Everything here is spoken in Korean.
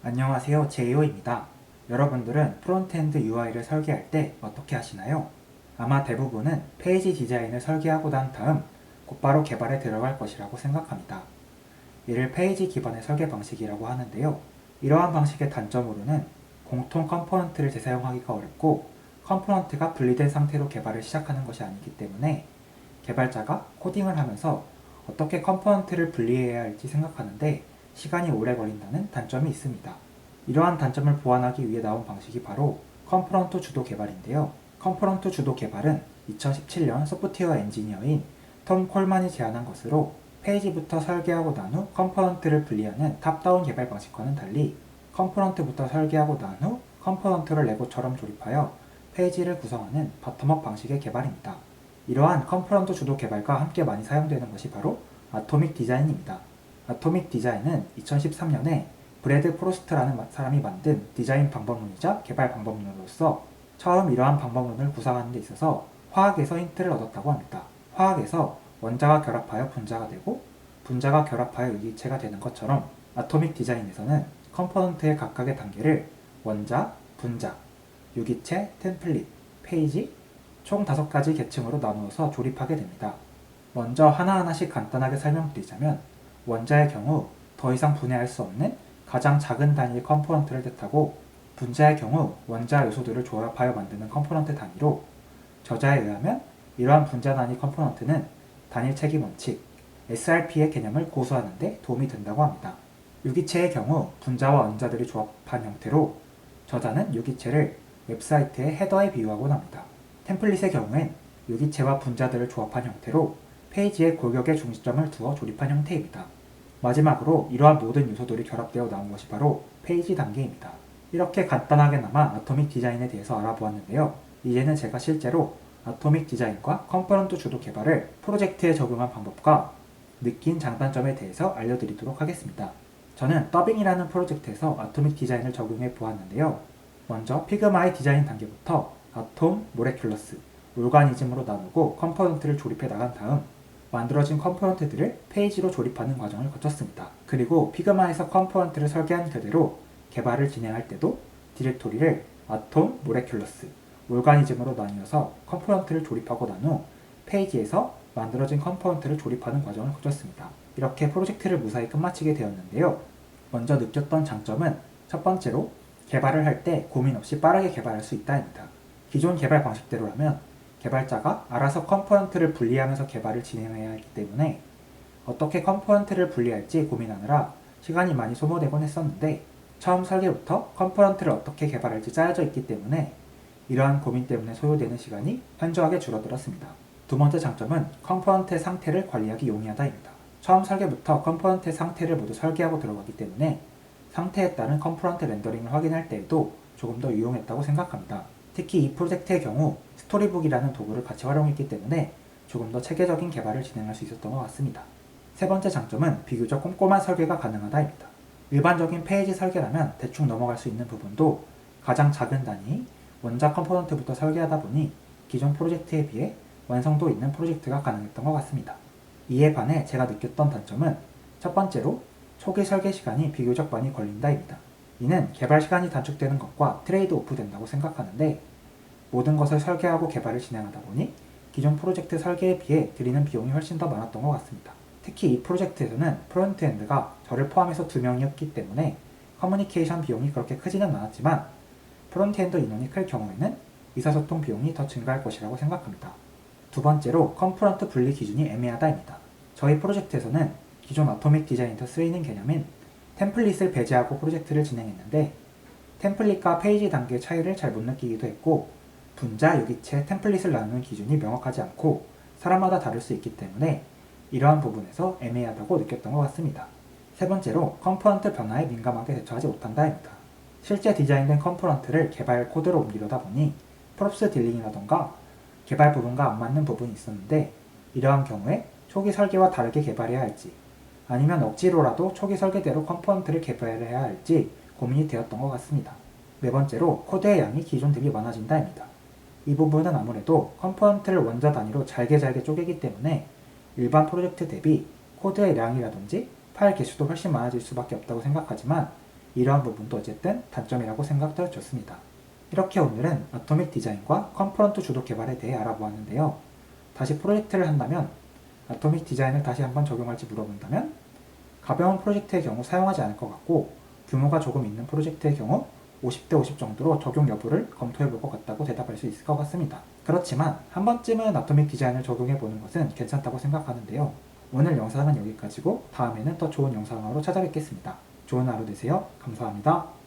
안녕하세요. 제이오입니다. 여러분들은 프론트엔드 UI를 설계할 때 어떻게 하시나요? 아마 대부분은 페이지 디자인을 설계하고 난 다음 곧바로 개발에 들어갈 것이라고 생각합니다. 이를 페이지 기반의 설계 방식이라고 하는데요. 이러한 방식의 단점으로는 공통 컴포넌트를 재사용하기가 어렵고 컴포넌트가 분리된 상태로 개발을 시작하는 것이 아니기 때문에 개발자가 코딩을 하면서 어떻게 컴포넌트를 분리해야 할지 생각하는데 시간이 오래 걸린다는 단점이 있습니다. 이러한 단점을 보완하기 위해 나온 방식이 바로 컴포넌트 주도 개발인데요. 컴포넌트 주도 개발은 2017년 소프트웨어 엔지니어인 톰 콜만이 제안한 것으로 페이지부터 설계하고 난 후 컴포넌트를 분리하는 탑다운 개발 방식과는 달리 컴포넌트부터 설계하고 난 후 컴포넌트를 레고처럼 조립하여 페이지를 구성하는 바텀업 방식의 개발입니다. 이러한 컴포넌트 주도 개발과 함께 많이 사용되는 것이 바로 아토믹 디자인입니다. 아토믹 디자인은 2013년에 브래드 프로스트라는 사람이 만든 디자인 방법론이자 개발 방법론으로서 처음 이러한 방법론을 구상하는 데 있어서 화학에서 힌트를 얻었다고 합니다. 화학에서 원자가 결합하여 분자가 되고 분자가 결합하여 유기체가 되는 것처럼 아토믹 디자인에서는 컴포넌트의 각각의 단계를 원자, 분자, 유기체, 템플릿, 페이지, 총 5가지 계층으로 나누어서 조립하게 됩니다. 먼저 하나하나씩 간단하게 설명드리자면 원자의 경우 더 이상 분해할 수 없는 가장 작은 단위의 컴포넌트를 뜻하고 분자의 경우 원자 요소들을 조합하여 만드는 컴포넌트 단위로 저자에 의하면 이러한 분자 단위 컴포넌트는 단일 책임 원칙 SRP의 개념을 고수하는 데 도움이 된다고 합니다. 유기체의 경우 분자와 원자들이 조합한 형태로 저자는 유기체를 웹사이트의 헤더에 비유하곤 합니다. 템플릿의 경우엔 유기체와 분자들을 조합한 형태로 페이지의 골격에 중점을 두어 조립한 형태입니다. 마지막으로 이러한 모든 요소들이 결합되어 나온 것이 바로 페이지 단계입니다. 이렇게 간단하게나마 아토믹 디자인에 대해서 알아보았는데요. 이제는 제가 실제로 아토믹 디자인과 컴포넌트 주도 개발을 프로젝트에 적용한 방법과 느낀 장단점에 대해서 알려드리도록 하겠습니다. 저는 더빙이라는 프로젝트에서 아토믹 디자인을 적용해 보았는데요. 먼저 피그마의 디자인 단계부터 아톰, 모레큘러스, 오르가니즘으로 나누고 컴포넌트를 조립해 나간 다음 만들어진 컴포넌트들을 페이지로 조립하는 과정을 거쳤습니다. 그리고 피그마에서 컴포넌트를 설계한 그대로 개발을 진행할 때도 디렉토리를 아톰, 모레큘러스, 오르가니즘으로 나뉘어서 컴포넌트를 조립하고 난 후 페이지에서 만들어진 컴포넌트를 조립하는 과정을 거쳤습니다. 이렇게 프로젝트를 무사히 끝마치게 되었는데요. 먼저 느꼈던 장점은 첫 번째로 개발을 할 때 고민 없이 빠르게 개발할 수 있다입니다. 기존 개발 방식대로라면 개발자가 알아서 컴포넌트를 분리하면서 개발을 진행해야 하기 때문에 어떻게 컴포넌트를 분리할지 고민하느라 시간이 많이 소모되곤 했었는데 처음 설계부터 컴포넌트를 어떻게 개발할지 짜여져 있기 때문에 이러한 고민 때문에 소요되는 시간이 현저하게 줄어들었습니다. 두 번째 장점은 컴포넌트의 상태를 관리하기 용이하다입니다. 처음 설계부터 컴포넌트의 상태를 모두 설계하고 들어가기 때문에 상태에 따른 컴포넌트 렌더링을 확인할 때에도 조금 더 유용했다고 생각합니다. 특히 이 프로젝트의 경우 스토리북이라는 도구를 같이 활용했기 때문에 조금 더 체계적인 개발을 진행할 수 있었던 것 같습니다. 세 번째 장점은 비교적 꼼꼼한 설계가 가능하다입니다. 일반적인 페이지 설계라면 대충 넘어갈 수 있는 부분도 가장 작은 단위, 원자 컴포넌트부터 설계하다 보니 기존 프로젝트에 비해 완성도 있는 프로젝트가 가능했던 것 같습니다. 이에 반해 제가 느꼈던 단점은 첫 번째로 초기 설계 시간이 비교적 많이 걸린다입니다. 이는 개발 시간이 단축되는 것과 트레이드 오프 된다고 생각하는데 모든 것을 설계하고 개발을 진행하다 보니 기존 프로젝트 설계에 비해 들이는 비용이 훨씬 더 많았던 것 같습니다. 특히 이 프로젝트에서는 프론트엔드가 저를 포함해서 2명이었기 때문에 커뮤니케이션 비용이 그렇게 크지는 않았지만 프론트엔드 인원이 클 경우에는 의사소통 비용이 더 증가할 것이라고 생각합니다. 두 번째로 컴포넌트 분리 기준이 애매하다입니다. 저희 프로젝트에서는 기존 아토믹 디자인에서 쓰이는 개념인 템플릿을 배제하고 프로젝트를 진행했는데 템플릿과 페이지 단계의 차이를 잘 못 느끼기도 했고 분자, 유기체, 템플릿을 나누는 기준이 명확하지 않고 사람마다 다를 수 있기 때문에 이러한 부분에서 애매하다고 느꼈던 것 같습니다. 세 번째로 컴포넌트 변화에 민감하게 대처하지 못한다입니다. 실제 디자인된 컴포넌트를 개발 코드로 옮기려다 보니 프롭스 딜링이라던가 개발 부분과 안 맞는 부분이 있었는데 이러한 경우에 초기 설계와 다르게 개발해야 할지 아니면 억지로라도 초기 설계대로 컴포넌트를 개발해야 할지 고민이 되었던 것 같습니다. 네 번째로 코드의 양이 기존 대비 많아진다입니다. 이 부분은 아무래도 컴포넌트를 원자 단위로 잘게 쪼개기 때문에 일반 프로젝트 대비 코드의 양이라든지 파일 개수도 훨씬 많아질 수밖에 없다고 생각하지만 이러한 부분도 어쨌든 단점이라고 생각되어졌습니다. 이렇게 오늘은 아토믹 디자인과 컴포넌트 주도 개발에 대해 알아보았는데요. 다시 프로젝트를 한다면 아토믹 디자인을 다시 한번 적용할지 물어본다면 가벼운 프로젝트의 경우 사용하지 않을 것 같고 규모가 조금 있는 프로젝트의 경우 50대 50 정도로 적용 여부를 검토해 볼 것 같다고 대답할 수 있을 것 같습니다. 그렇지만 한 번쯤은 아토믹 디자인을 적용해 보는 것은 괜찮다고 생각하는데요. 오늘 영상은 여기까지고 다음에는 더 좋은 영상으로 찾아뵙겠습니다. 좋은 하루 되세요. 감사합니다.